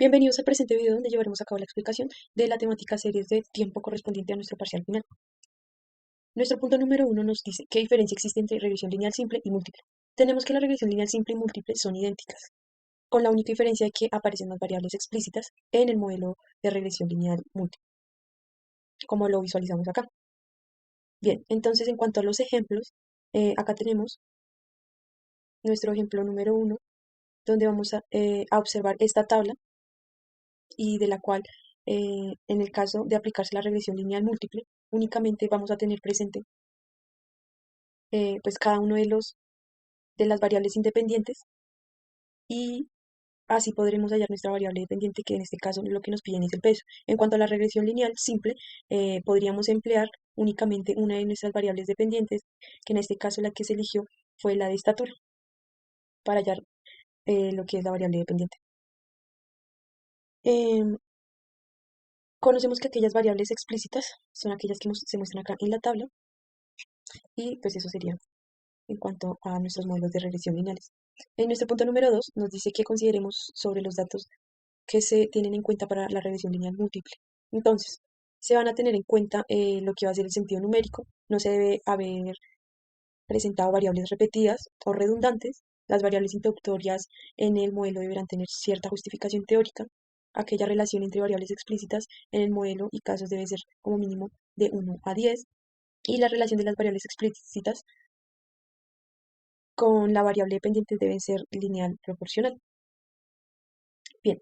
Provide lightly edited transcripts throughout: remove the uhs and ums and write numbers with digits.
Bienvenidos al presente video donde llevaremos a cabo la explicación de la temática series de tiempo correspondiente a nuestro parcial final. Nuestro punto número uno nos dice qué diferencia existe entre regresión lineal simple y múltiple. Tenemos que la regresión lineal simple y múltiple son idénticas, con la única diferencia de que aparecen más variables explícitas en el modelo de regresión lineal múltiple, como lo visualizamos acá. Bien, entonces en cuanto a los ejemplos, acá tenemos nuestro ejemplo número uno, donde vamos a observar esta tabla y de la cual, en el caso de aplicarse la regresión lineal múltiple, únicamente vamos a tener presente pues cada uno de las variables independientes y así podremos hallar nuestra variable dependiente, que en este caso lo que nos piden es el peso. En cuanto a la regresión lineal simple, podríamos emplear únicamente una de nuestras variables dependientes, que en este caso la que se eligió fue la de estatura, para hallar lo que es la variable dependiente. Em, Conocemos que aquellas variables explícitas son aquellas que se muestran acá en la tabla y pues eso sería en cuanto a nuestros modelos de regresión lineales. En nuestro punto número 2 nos dice que consideremos sobre los datos que se tienen en cuenta para la regresión lineal múltiple. Entonces, se van a tener en cuenta lo que va a ser el sentido numérico. No se debe haber presentado variables repetidas o redundantes. Las variables introductorias en el modelo deberán tener cierta justificación teórica. Aquella relación entre variables explícitas en el modelo y casos debe ser como mínimo de 1 a 10. Y la relación de las variables explícitas con la variable dependiente debe ser lineal proporcional. Bien,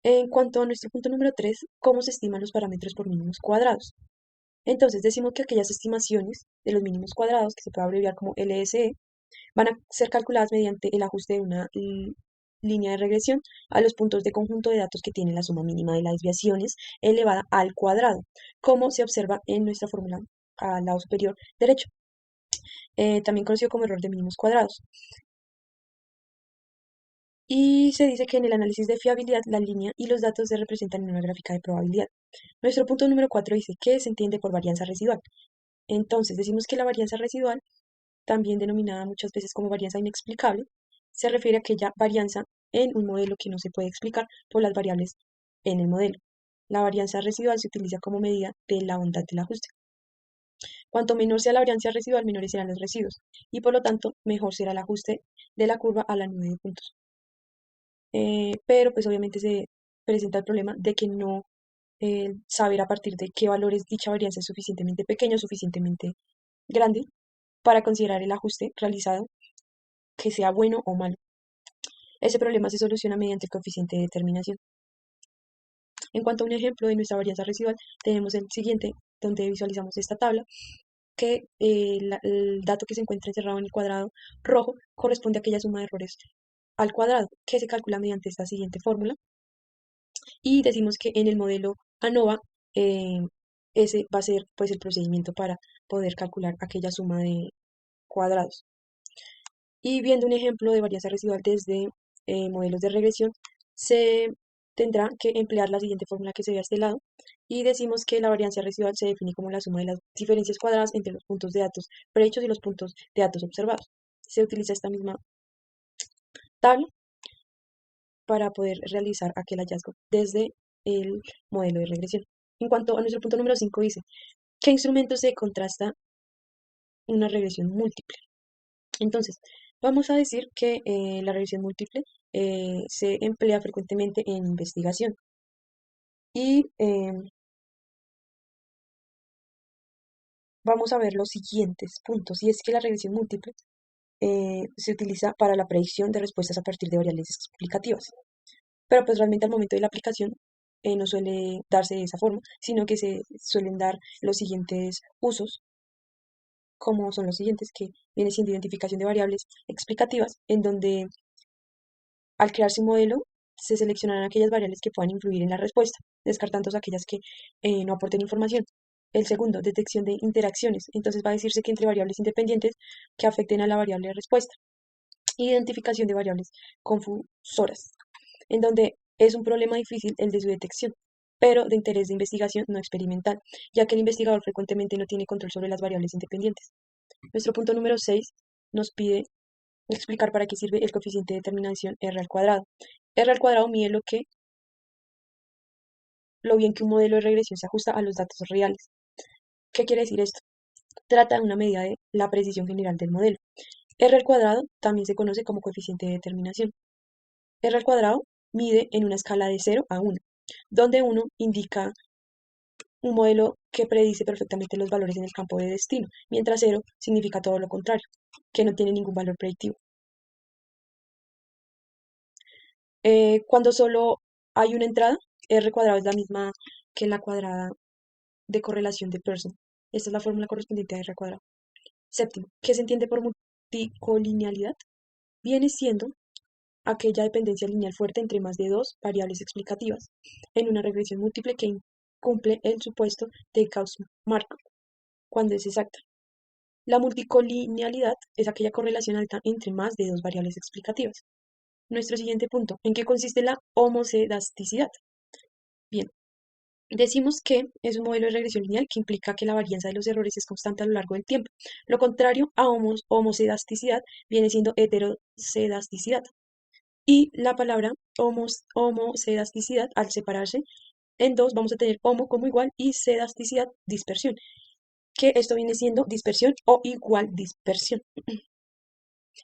en cuanto a nuestro punto número 3, ¿cómo se estiman los parámetros por mínimos cuadrados? Entonces decimos que aquellas estimaciones de los mínimos cuadrados, que se puede abreviar como LSE, van a ser calculadas mediante el ajuste de una línea de regresión a los puntos de conjunto de datos que tienen la suma mínima de las desviaciones elevada al cuadrado, como se observa en nuestra fórmula al lado superior derecho, también conocido como error de mínimos cuadrados. Y se dice que en el análisis de fiabilidad la línea y los datos se representan en una gráfica de probabilidad. Nuestro punto número 4 dice que se entiende por varianza residual. Entonces decimos que la varianza residual, también denominada muchas veces como varianza inexplicable, se refiere a aquella varianza en un modelo que no se puede explicar por las variables en el modelo. La varianza residual se utiliza como medida de la bondad del ajuste. Cuanto menor sea la varianza residual, menores serán los residuos y por lo tanto mejor será el ajuste de la curva a la nube de puntos. Pero pues obviamente se presenta el problema de que no saber a partir de qué valores dicha varianza es suficientemente pequeño, suficientemente grande para considerar el ajuste realizado que sea bueno o malo. Ese problema se soluciona mediante el coeficiente de determinación. En cuanto a un ejemplo de nuestra varianza residual, tenemos el siguiente, donde visualizamos esta tabla, que el dato que se encuentra encerrado en el cuadrado rojo corresponde a aquella suma de errores al cuadrado, que se calcula mediante esta siguiente fórmula. Y decimos que en el modelo ANOVA, eh, ese va a ser pues el procedimiento para poder calcular aquella suma de cuadrados. Y viendo un ejemplo de varianza residual desde modelos de regresión, se tendrá que emplear la siguiente fórmula que se ve a este lado y decimos que la varianza residual se define como la suma de las diferencias cuadradas entre los puntos de datos prehechos y los puntos de datos observados. Se utiliza esta misma tabla para poder realizar aquel hallazgo desde el modelo de regresión. En cuanto a nuestro punto número 5 dice, ¿qué instrumento se contrasta una regresión múltiple? Entonces, vamos a decir que la regresión múltiple se emplea frecuentemente en investigación y vamos a ver los siguientes puntos. Y es que la regresión múltiple se utiliza para la predicción de respuestas a partir de variables explicativas. Pero pues realmente al momento de la aplicación no suele darse de esa forma, sino que se suelen dar los siguientes usos, como son los siguientes, que viene siendo identificación de variables explicativas, en donde al crearse un modelo se seleccionarán aquellas variables que puedan influir en la respuesta, descartando aquellas que no aporten información. El segundo, detección de interacciones. Entonces va a decirse que entre variables independientes que afecten a la variable de respuesta. Identificación de variables confusoras, en donde es un problema difícil el de su detección, pero de interés de investigación no experimental, ya que el investigador frecuentemente no tiene control sobre las variables independientes. Nuestro punto número 6 nos pide explicar para qué sirve el coeficiente de determinación r al cuadrado. R al cuadrado mide lo que lo bien que un modelo de regresión se ajusta a los datos reales. ¿Qué quiere decir esto? Trata de una medida de la precisión general del modelo. R al cuadrado también se conoce como coeficiente de determinación. R al cuadrado mide en una escala de 0 a 1, donde 1 indica un modelo que predice perfectamente los valores en el campo de destino, mientras 0 significa todo lo contrario, que no tiene ningún valor predictivo. Cuando solo hay una entrada, R cuadrado es la misma que la cuadrada de correlación de Pearson. Esta es la fórmula correspondiente a R cuadrado. Séptimo, ¿qué se entiende por multicolinealidad? Viene siendo aquella dependencia lineal fuerte entre más de dos variables explicativas en una regresión múltiple que cumple el supuesto de Gauss-Markov cuando es exacta. La multicolinealidad es aquella correlación alta entre más de dos variables explicativas. Nuestro siguiente punto, ¿en qué consiste la homocedasticidad? Bien, decimos que es un modelo de regresión lineal que implica que la varianza de los errores es constante a lo largo del tiempo. Lo contrario a homocedasticidad viene siendo heterocedasticidad. Y la palabra homocedasticidad, al separarse en dos, vamos a tener homo como igual y cedasticidad, dispersión, que esto viene siendo dispersión o igual dispersión.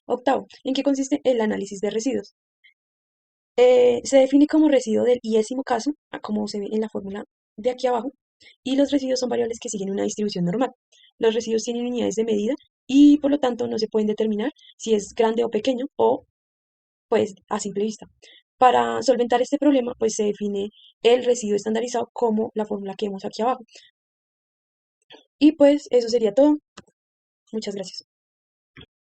Octavo, ¿en qué consiste el análisis de residuos? Se define como residuo del iésimo caso, como se ve en la fórmula de aquí abajo, y los residuos son variables que siguen una distribución normal. Los residuos tienen unidades de medida y por lo tanto no se pueden determinar si es grande o pequeño o pues a simple vista. Para solventar este problema, pues se define el residuo estandarizado como la fórmula que vemos aquí abajo. Y pues eso sería todo. Muchas gracias.